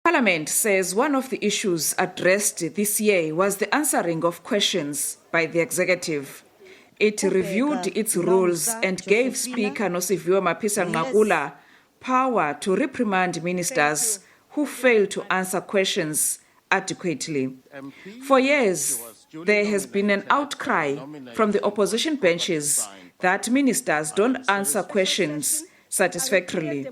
Parliament says one of the issues addressed this year was the answering of questions by the executive. It reviewed its rules and gave Speaker Nosiviwe Mapisa-Nqakula power to reprimand ministers who fail to answer questions adequately. For years, there has been an outcry from the opposition benches that ministers don't answer questions satisfactorily.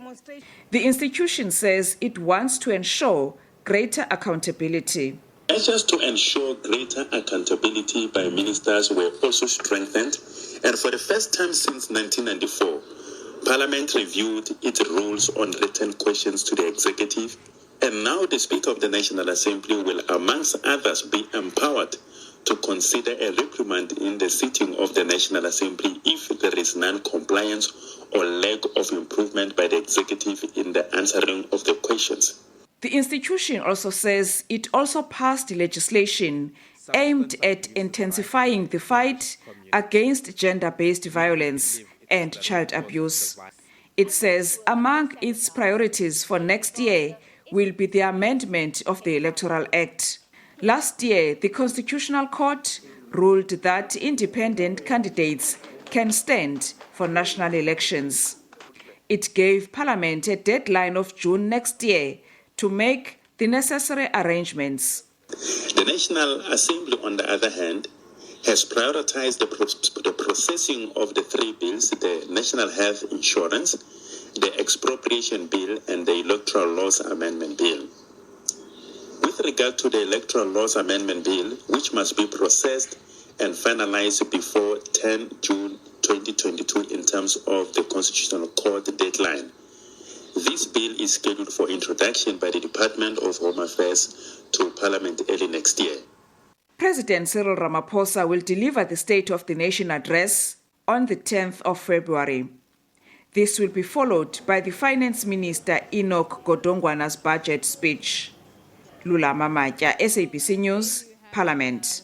The institution says it wants to ensure greater accountability. Measures to ensure greater accountability by ministers were also strengthened, and for the first time since 1994, Parliament reviewed its rules on written questions to the executive, and now the Speaker of the National Assembly will, amongst others, be empowered to consider a reprimand in the sitting of the National Assembly if there is non-compliance or lack of improvement by the executive in the answering of the questions. The institution also says it also passed legislation aimed at intensifying the fight against gender-based violence and child abuse. It says among its priorities for next year will be the amendment of the Electoral Act. Last year, the Constitutional Court ruled that independent candidates can stand for national elections. It gave Parliament a deadline of June next year to make the necessary arrangements. The National Assembly, on the other hand, has prioritized the processing of the three bills: the National Health Insurance, the Expropriation Bill, and the Electoral Laws Amendment Bill. With regard to the Electoral Laws Amendment Bill, which must be processed and finalized before 10 June 2022 in terms of the Constitutional Court deadline, this bill is scheduled for introduction by the Department of Home Affairs to Parliament early next year. President Cyril Ramaphosa will deliver the State of the Nation address on the 10th of February. This will be followed by the Finance Minister Enoch Godongwana's budget speech. Lula Mamatya, SABC News, Parliament.